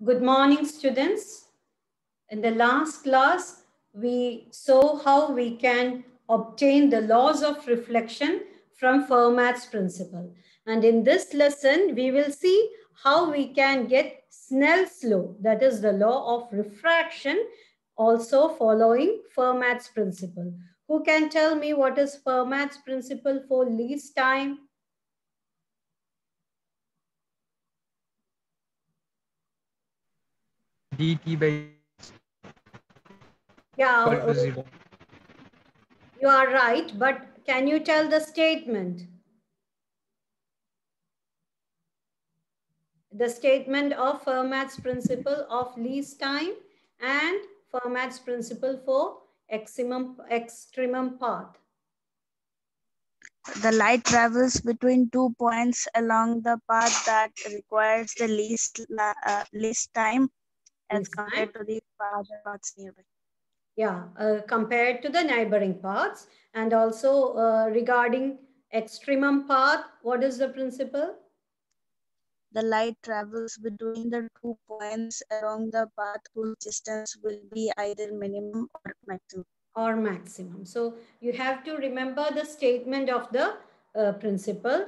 Good morning, students. In the last class, we saw how we can obtain the laws of reflection from Fermat's principle. And in this lesson, we will see how we can get Snell's law, that is the law of refraction, also following Fermat's principle. Who can tell me what is Fermat's principle for least time? dt by Yeah, equal to 0. you are right, but can you tell the statement? The statement of Fermat's principle of least time and Fermat's principle for extremum path. The light travels between 2 points along the path that requires the least time as compared to the other paths nearby. Yeah, compared to the neighboring paths. And also regarding extremum path, what is the principle? The light travels between the 2 points along the path whose distance will be either minimum or maximum. So you have to remember the statement of the principle.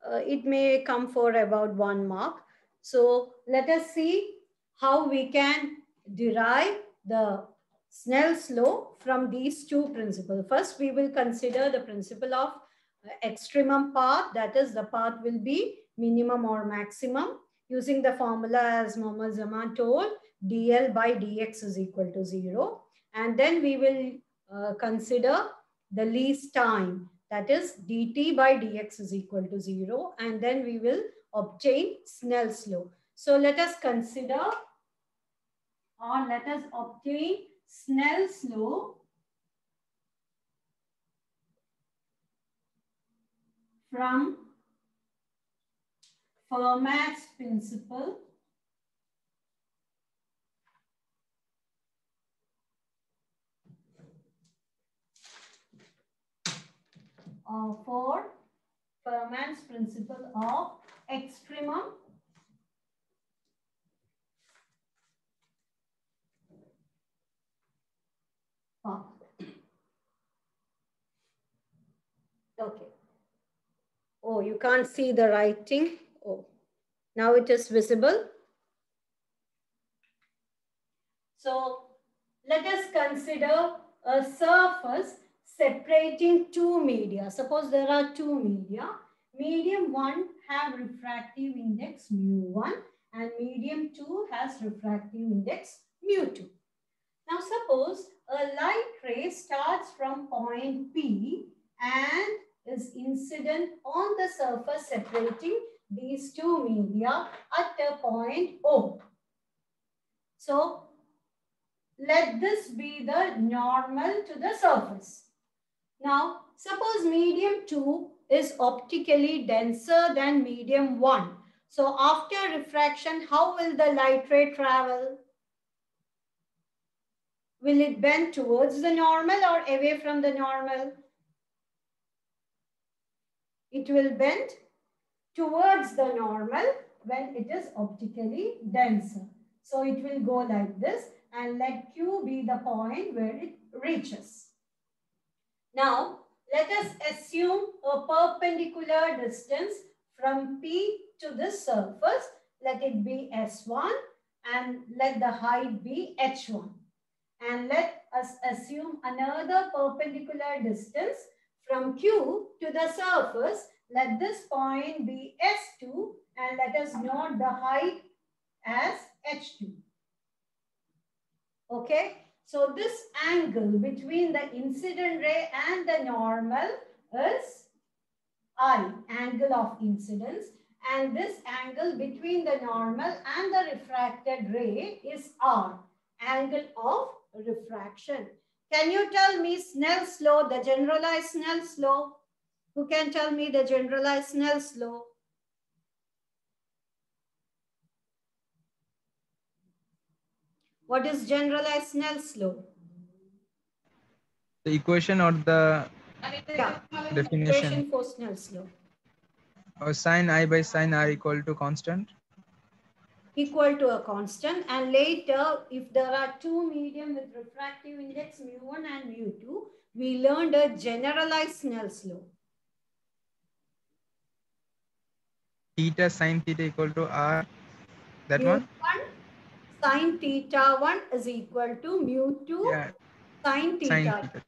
It may come for about 1 mark. So let us see how we can derive the Snell's law from these two principles. First, we will consider the principle of extremum path, that is the path will be minimum or maximum, using the formula as Mohammad Zaman told, dl by dx is equal to 0. And then we will consider the least time, that is dt by dx is equal to 0, and then we will obtain Snell's law. So let us consider, or let us obtain Snell's law from Fermat's principle for Fermat's principle of extremum path. Okay. Oh, you can't see the writing. Oh, now it is visible. So let us consider a surface separating two media. Suppose there are two media. Medium 1 have refractive index mu1 and medium 2 has refractive index mu2. Now suppose a light ray starts from point P and is incident on the surface separating these two media at a point O. So let this be the normal to the surface. Now, suppose medium 2 is optically denser than medium 1. So, after refraction, how will the light ray travel? Will it bend towards the normal or away from the normal? It will bend towards the normal when it is optically denser. So, it will go like this, and let Q be the point where it reaches. Now, let us assume a perpendicular distance from P to this surface. Let it be S1 and let the height be H1. And let us assume another perpendicular distance from Q to the surface. Let this point be S2 and let us note the height as H2. Okay. So this angle between the incident ray and the normal is I, angle of incidence. And this angle between the normal and the refracted ray is R, angle of refraction. Can you tell me Snell's law, the generalized Snell's law? Who can tell me the generalized Snell's law? What is generalized Snell's law? The equation or the definition? Equation for Snell's law. Or sin I by sin R equal to constant? equal to a constant, and later if there are two medium with refractive index mu1 and mu2, we learned a generalized Snell's law. Theta sin theta equal to r. That one? Mu1 sin theta 1 is equal to mu2 Yeah. sin theta. Sin theta.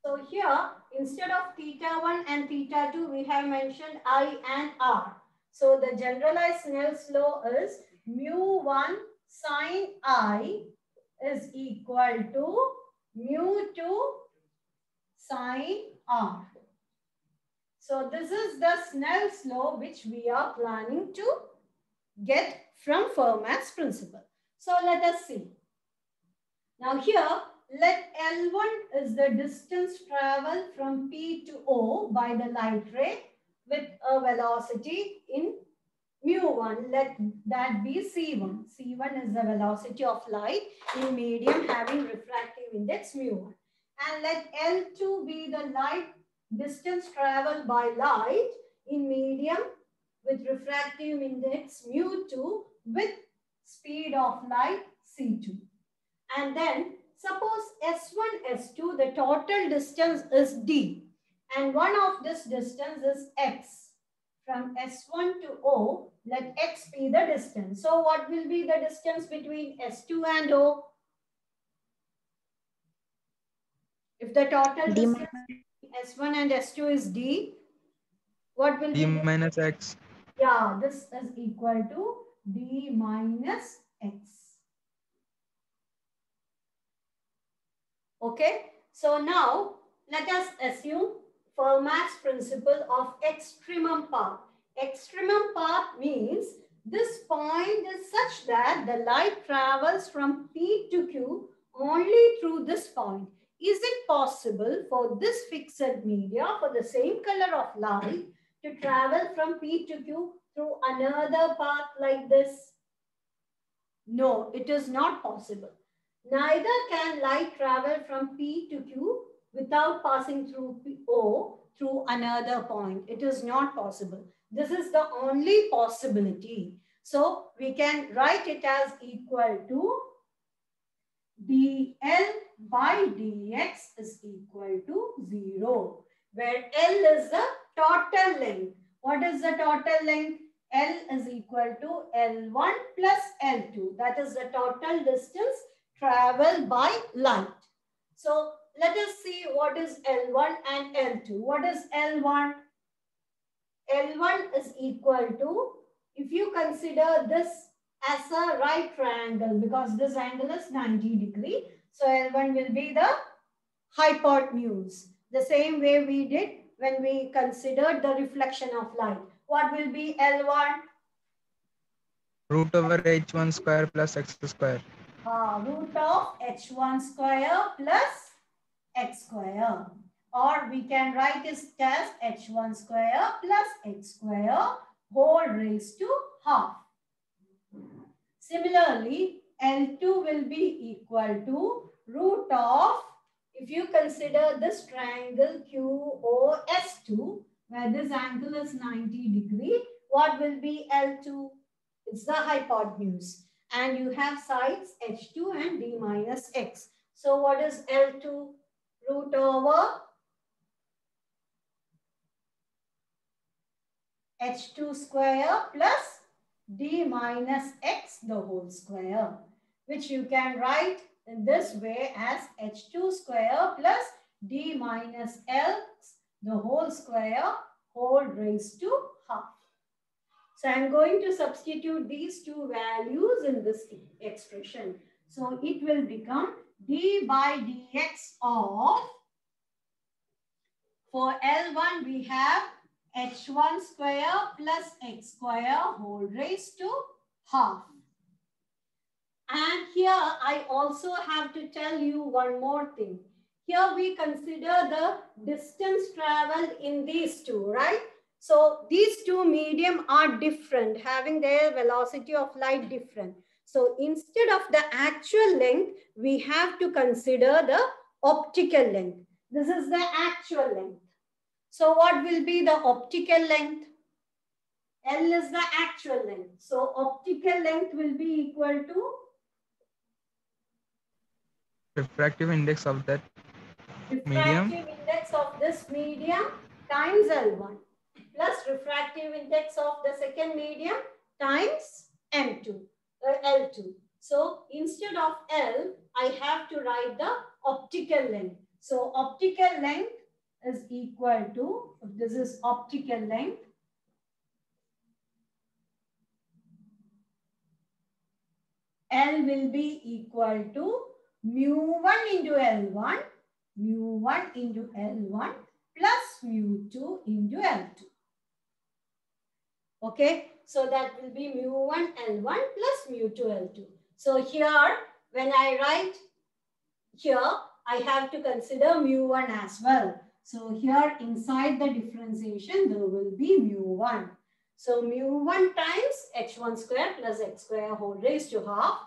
So here, instead of theta 1 and theta 2, we have mentioned I and R. So the generalized Snell's law is mu1 sin I is equal to mu2 sin R. So this is the Snell's law which we are planning to get from Fermat's principle. So let us see. Now here, let L1 is the distance traveled from P to O by the light ray with a velocity in mu1. Let that be C1. C1 is the velocity of light in medium having refractive index mu1. And let L2 be the light distance traveled by light in medium with refractive index mu2 with speed of light C2. And then suppose S1, S2, the total distance is D. And one of this distance is X. From S1 to O, let X be the distance. So what will be the distance between S2 and O? If the total distance between S1 and S2 is D, what will D be minus X. Yeah, this is equal to D minus X. Okay, so now let us assume Fermat's principle of extremum path. Extremum path means this point is such that the light travels from P to Q only through this point. Is it possible for this fixed media, for the same color of light, to travel from P to Q through another path like this? No, it is not possible. Neither can light travel from P to Q without passing through O through another point. It is not possible. This is the only possibility. So we can write it as equal to dl by dx is equal to 0, where L is the total length. What is the total length? L is equal to L1 plus L2. That is the total distance traveled by light. So let us see what is L1 and L2. What is L1? L1 is equal to, if you consider this as a right triangle, because this angle is 90 degrees. So L1 will be the hypotenuse. The same way we did when we considered the reflection of light. What will be L1? Root over h1 square plus x square. Root of h1 square plus x square. Or we can write it as h1 square plus x square whole raised to half. Similarly, L2 will be equal to root of, if you consider this triangle QOS2, where this angle is 90 degrees, what will be L2? It's the hypotenuse. And you have sides H2 and D minus X. So what is L2? Root over H2 square plus D minus X the whole square, which you can write in this way as H2 square plus D minus X the whole square whole raised to half. So I'm going to substitute these two values in this expression. So it will become d by dx of, for L1 we have h1 square plus x square whole raised to half. And here I also have to tell you one more thing. Here we consider the distance traveled in these two, right? So these two medium are different, having their velocity of light different. So instead of the actual length, we have to consider the optical length. This is the actual length. So what will be the optical length? L is the actual length. So optical length will be equal to refractive index of that medium. refractive index of this medium times L1 plus refractive index of the second medium times L2. So instead of L, I have to write the optical length. So optical length is equal to, if this is optical length, L will be equal to mu1 into L1, mu1 into L1 plus mu2 into L2. Okay, so that will be mu1 L1 plus mu2 L2. So here, when I write here, I have to consider mu1 as well. So here inside the differentiation, there will be mu1. So mu1 times h1 square plus x square whole raised to half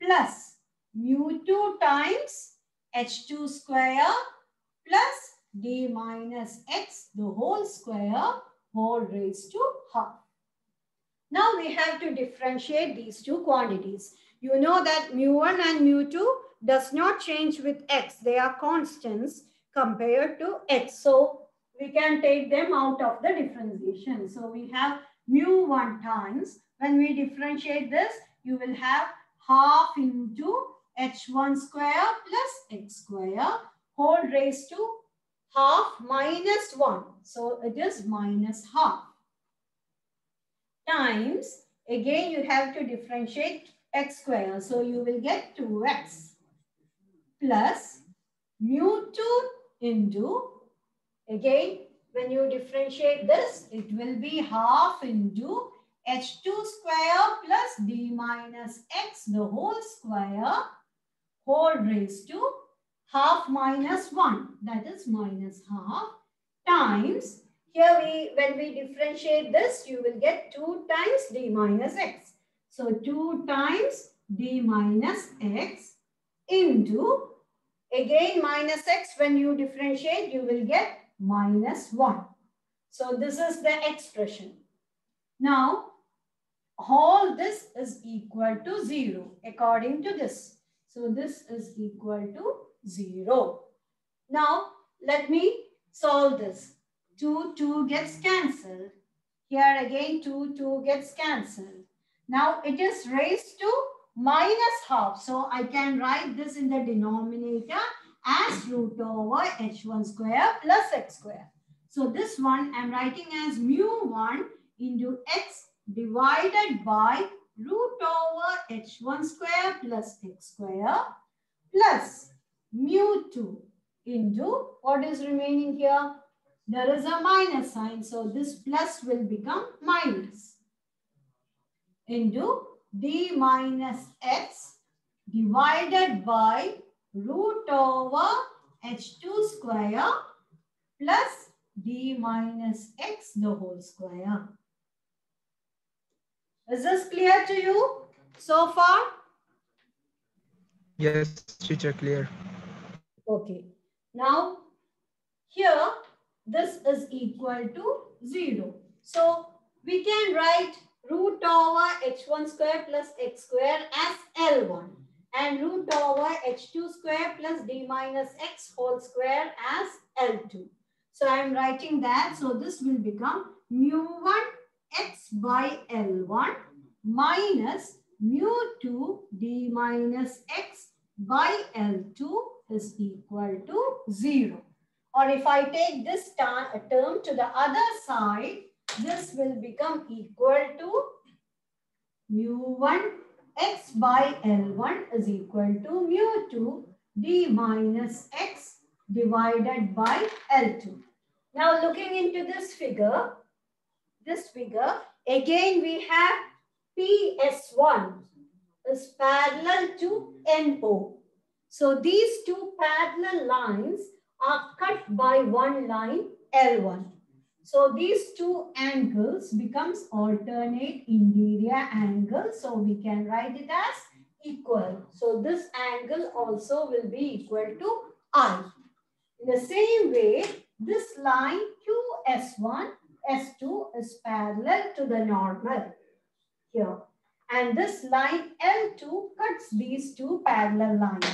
plus mu2 times h2 square plus d minus x the whole square whole raised to half. Now we have to differentiate these two quantities. You know that mu1 and mu2 does not change with x. They are constants compared to x. So we can take them out of the differentiation. So we have mu1 times. When we differentiate this, you will have half into h1 square plus x square whole raised to half minus 1. So it is minus half. Times, again you have to differentiate x square. So you will get 2x plus mu2 into, again when you differentiate this, it will be half into h2 square plus d minus x the whole square whole raised to half minus 1, that is minus half, times, here when we differentiate this, you will get 2 times d minus x. So 2 times d minus x into, again minus x, when you differentiate, you will get minus 1. So this is the expression. Now, all this is equal to 0 according to this. So this is equal to 0. Now, let me solve this. 2 gets cancelled. Here again 2 gets cancelled. Now it is raised to minus half. So I can write this in the denominator as root over h1 square plus x square. So this one I am writing as mu1 into x divided by root over h1 square plus x square plus mu2 into, what is remaining here? There is a minus sign, so this plus will become minus into d minus x divided by root over h2 square plus d minus x the whole square. Is this clear to you so far? Yes, teacher, clear. Okay. Now, here, this is equal to 0. So, we can write root over h1 square plus x square as L1 and root over h2 square plus d minus x whole square as L2. So, I am writing that. So, this will become mu1 x by L1 minus mu2 d minus x by L2 is equal to 0. Or if I take this term to the other side, this will become equal to mu1 x by L1 is equal to mu2 d minus x divided by L2. Now looking into this figure, again we have PS1 is parallel to NO. So these two parallel lines are cut by one line L1. So these two angles becomes alternate interior angles. So we can write it as equal. So this angle also will be equal to I. In the same way, this line QS1 S2 is parallel to the normal here. And this line L2 cuts these two parallel lines.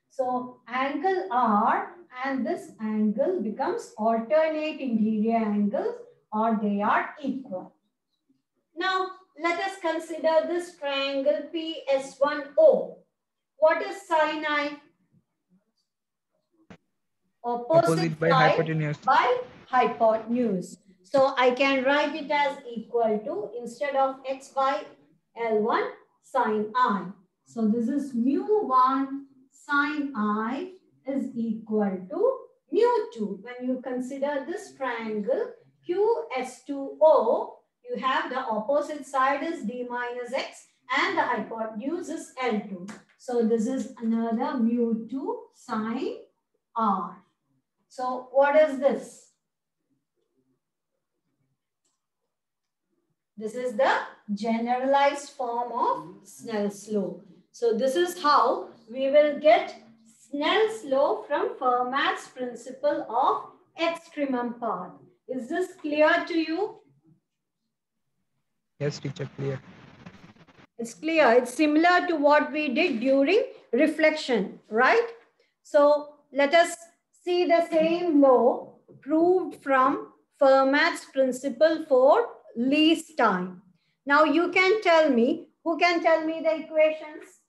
So angle R and this angle becomes alternate interior angles, or they are equal. Now let us consider this triangle PS1O. What is sine I? Opposite by side hypotenuse. by hypotenuse. So I can write it as equal to, instead of x by L1, sine I. So this is mu1 sine I is equal to mu2. When you consider this triangle QS2O, you have the opposite side is d minus x and the hypotenuse is L2. So this is another mu2 sine R. So what is this? This is the generalized form of Snell's law. So this is how we will get Snell's law from Fermat's principle of extremum path. Is this clear to you? Yes, teacher, clear. It's clear. It's similar to what we did during reflection, right? So let us see the same law proved from Fermat's principle for least time. Now you can tell me, who can tell me the equations?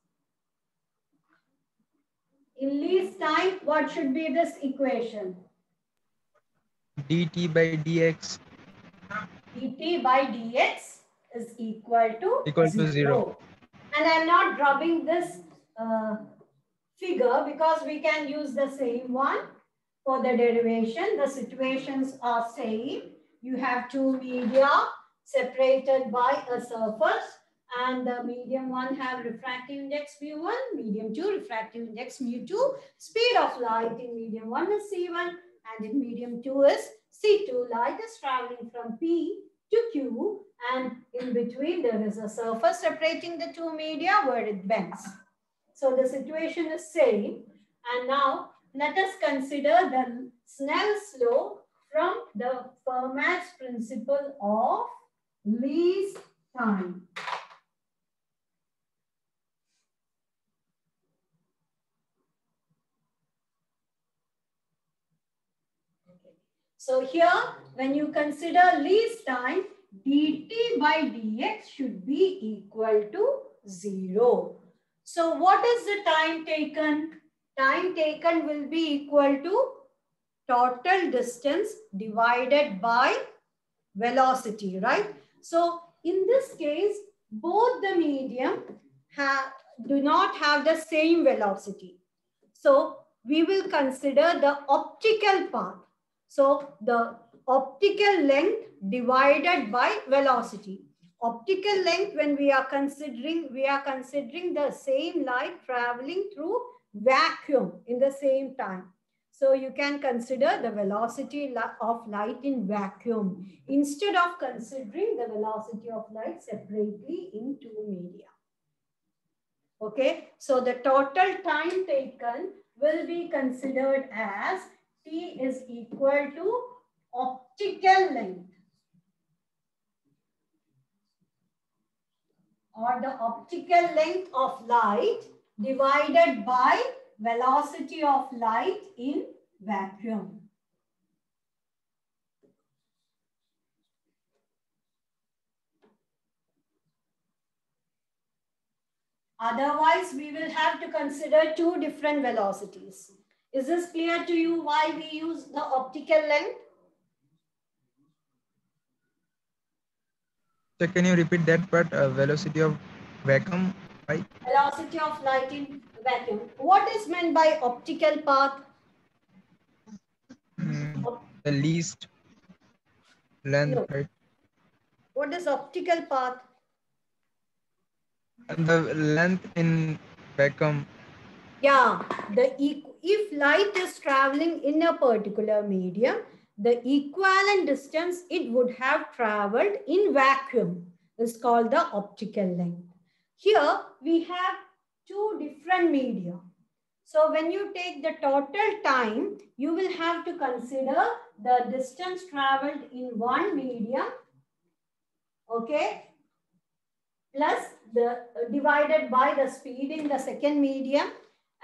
In least time, what should be this equation? dt by dx. dt by dx is equal to 0. And I'm not rubbing this figure because we can use the same one for the derivation. The situations are same. You have two media separated by a surface, and the medium 1 have refractive index mu1, medium 2 refractive index mu2. Speed of light in medium 1 is c1 and in medium 2 is c2. Light is traveling from P to Q, and in between there is a surface separating the two media where it bends. So the situation is same. And now let us consider the Snell's law from the Fermat's principle of least time. So here, when you consider least time, dt by dx should be equal to 0. So what is the time taken? Time taken will be equal to total distance divided by velocity, right? So in this case, both the medium do not have the same velocity. So we will consider the optical path. So the optical length divided by velocity. Optical length, when we are considering the same light traveling through vacuum in the same time. So you can consider the velocity of light in vacuum instead of considering the velocity of light separately in two media. Okay, so the total time taken will be considered as T is equal to optical length, or the optical length of light divided by velocity of light in vacuum. Otherwise, we will have to consider two different velocities. Is this clear to you why we use the optical length? So can you repeat that part? Velocity of vacuum, right? Velocity of light in vacuum. What is meant by optical path? The least length, No. right? What is optical path? And the length in vacuum. Yeah, if light is traveling in a particular medium, the equivalent distance it would have traveled in vacuum is called the optical length. Here we have two different media. So when you take the total time, you will have to consider the distance traveled in one medium, okay, plus the divided by the speed in the second medium,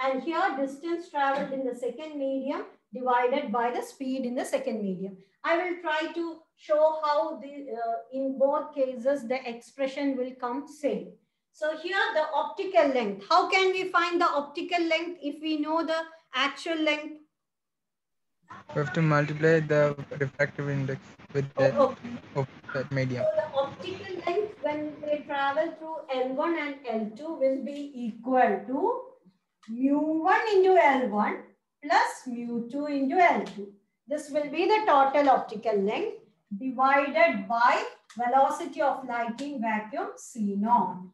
and here distance traveled in the second medium divided by the speed in the second medium. I will try to show how in both cases the expression will come same. So here the optical length. How can we find the optical length if we know the actual length? We have to multiply the refractive index with that Oh, of that medium. so the optical length when they travel through L1 and L2 will be equal to mu1 into L1 plus mu2 into L2. This will be the total optical length divided by velocity of light in vacuum C0.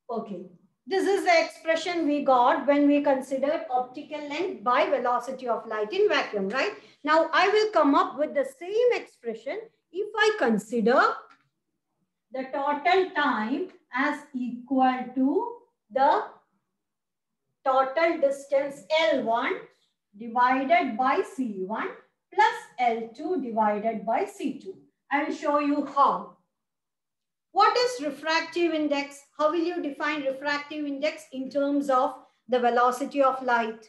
Okay. This is the expression we got when we considered optical length by velocity of light in vacuum, right? Now I will come up with the same expression if I consider the total time as equal to the total distance L1 divided by C1 plus L2 divided by C2. I will show you how. What is refractive index? How will you define refractive index in terms of the velocity of light?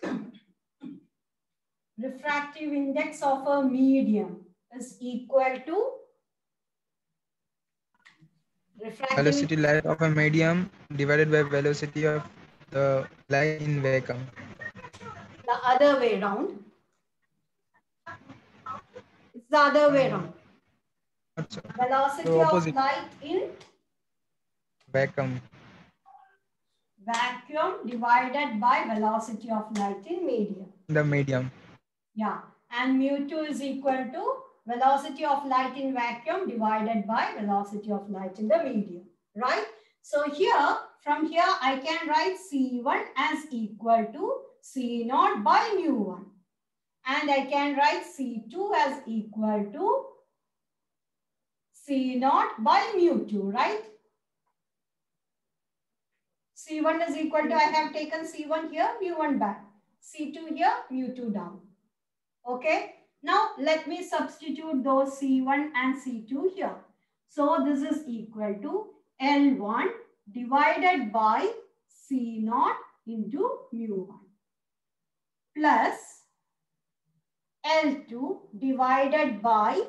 Refractive index of a medium is equal to Velocity light of a medium divided by velocity of the light in vacuum. The other way around. It's the other way around. Velocity of light in vacuum. Vacuum divided by velocity of light in medium. The medium. Yeah. And mu2 is equal to velocity of light in vacuum divided by velocity of light in the medium. Right? So here, from here, I can write C1 as equal to C0 by mu1. And I can write C2 as equal to C0 by mu2, right? C1 is equal to, I have taken C1 here, mu1 back. C2 here, mu2 down. Okay. Now, let me substitute those C1 and C2 here. So, this is equal to L1 divided by C0 into mu1 plus L2 divided by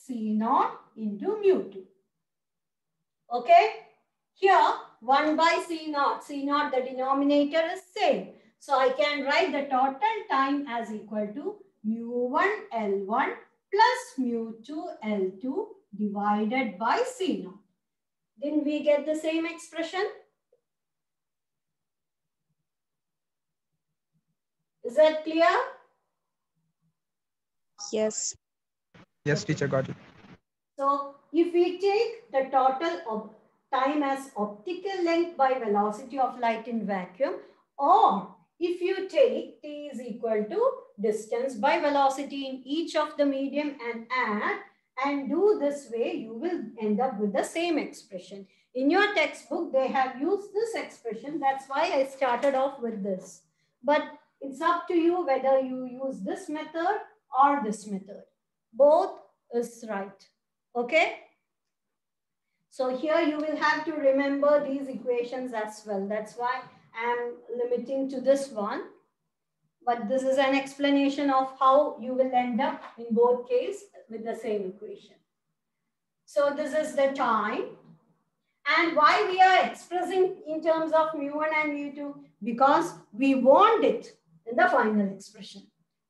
C0 into mu2. Okay. Here, 1 by C0. C0, the denominator is same. So, I can write the total time as equal to mu1 L1 plus mu2 L2 divided by C0. Then we get the same expression. Is that clear? Yes. Yes, teacher, got it. So, if we take the total of time as optical length by velocity of light in vacuum, or if you take T is equal to distance by velocity in each of the medium and add and do this way, you will end up with the same expression. In your textbook, they have used this expression. That's why I started off with this. But it's up to you whether you use this method or this method. Both is right. Okay. So here you will have to remember these equations as well. That's why I am limiting to this one. But this is an explanation of how you will end up in both cases with the same equation. So this is the time. And why we are expressing in terms of mu1 and mu2? Because we want it in the final expression.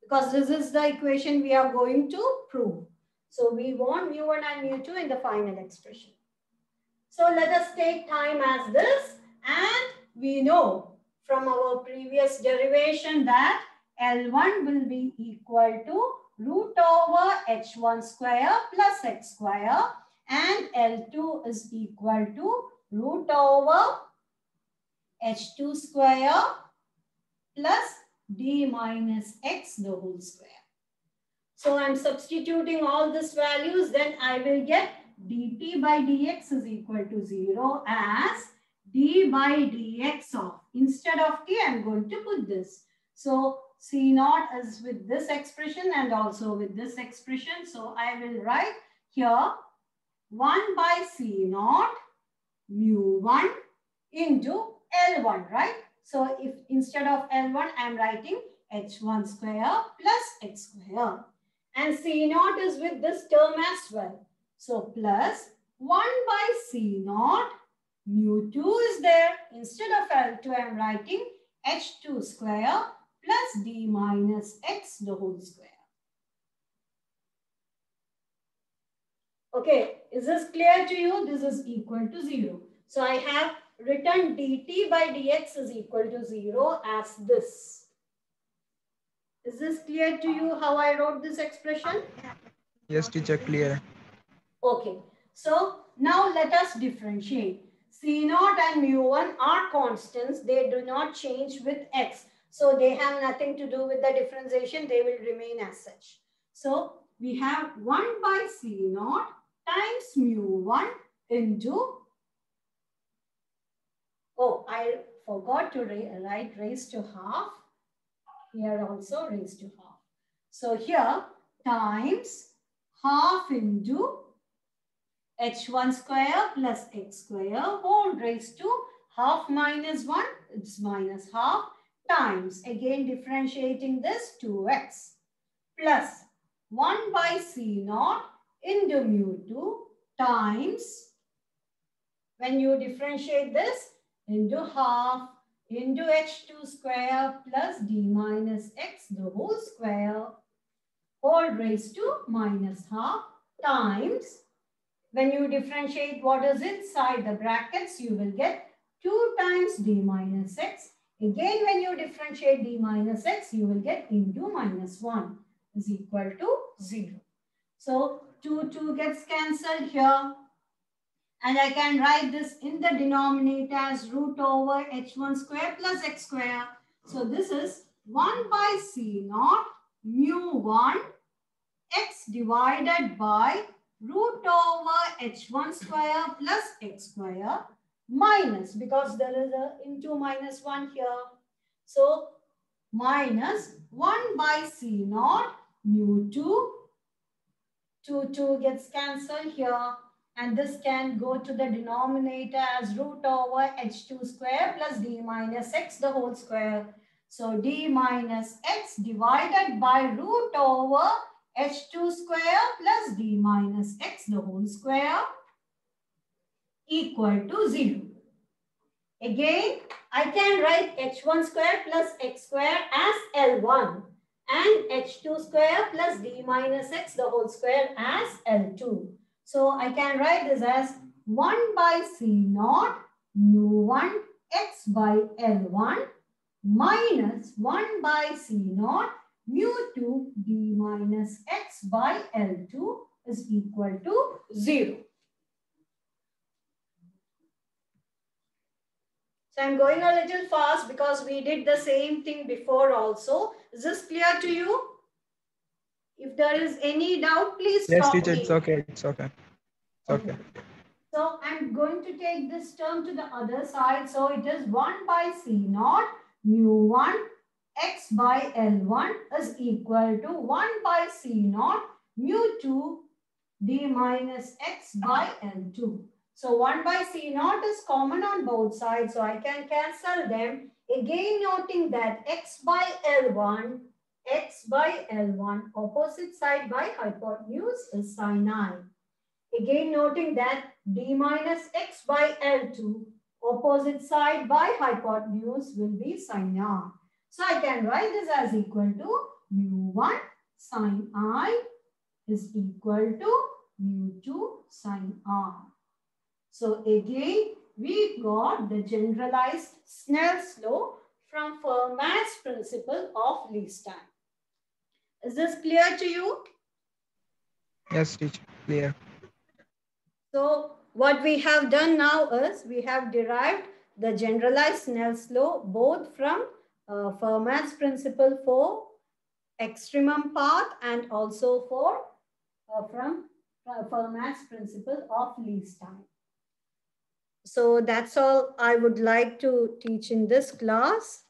Because this is the equation we are going to prove. So we want mu1 and mu2 in the final expression. So let us take time as this, and we know from our previous derivation that L1 will be equal to root over h1 square plus x square, and L2 is equal to root over h2 square plus d minus x the whole square. So I'm substituting all these values, then I will get dt by dx is equal to 0 as d by dx of, instead of t, I'm going to put this. So C naught is with this expression and also with this expression. So I will write here 1 by C naught mu1 into L1, right? So if instead of L1, I'm writing H1 square plus X square. And C naught is with this term as well. So plus 1 by C naught mu2 is there. Instead of L2, I'm writing H2 square plus D minus X the whole square. Okay, is this clear to you? This is equal to 0. So I have written dt by dx is equal to 0 as this. Is this clear to you how I wrote this expression? Yes, teacher, clear. Okay, so now let us differentiate. C naught and mu1 are constants. They do not change with x. So they have nothing to do with the differentiation. They will remain as such. So we have 1 by C naught times mu1 into, oh, I forgot to write raised to half. Here also raised to half. So here times half into h1 square plus x square whole raised to half minus 1, it's minus half, times, again differentiating this 2x, plus 1 by C naught into mu2 times, when you differentiate this, into half into h2 square plus d minus x the whole square whole raised to minus half, times, when you differentiate what is inside the brackets, you will get 2 times d minus x. Again, when you differentiate d minus x, you will get into minus 1 is equal to 0. So 2 gets cancelled here. And I can write this in the denominator as root over h1 square plus x square. So this is 1 by C naught mu1 x divided by root over h1 square plus x square minus, because there is a into minus 1 here. So minus 1 by C naught mu2. 2 gets cancelled here. And this can go to the denominator as root over h2 square plus d minus x the whole square. So d minus x divided by root over h2 square plus d minus x the whole square equal to 0. Again, I can write h1 square plus x square as L1 and h2 square plus d minus x the whole square as L2. So I can write this as 1 by C naught mu1 x by L1 minus 1 by C naught mu2 d minus x by L2 is equal to 0. So I'm going a little fast because we did the same thing before also. Is this clear to you? If there is any doubt, please Yes, stop teacher, me. it's okay. It's okay. It's okay. So I'm going to take this term to the other side. So it is 1 by C naught mu1 x by L1 is equal to 1 by C naught mu2 d minus x by L2. So 1 by C naught is common on both sides. So I can cancel them. Again noting that x by L1 opposite side by hypotenuse is sin I. Again noting that d minus x by L2 opposite side by hypotenuse will be sin R. So I can write this as equal to mu1 sin I is equal to mu2 sin R. So again we got the generalized Snell's law from Fermat's principle of least time. Is this clear to you? Yes, teacher, clear. So what we have done now is we have derived the generalized Snell's law both from Fermat's principle for extremum path and also from Fermat's principle of least time. So that's all I would like to teach in this class.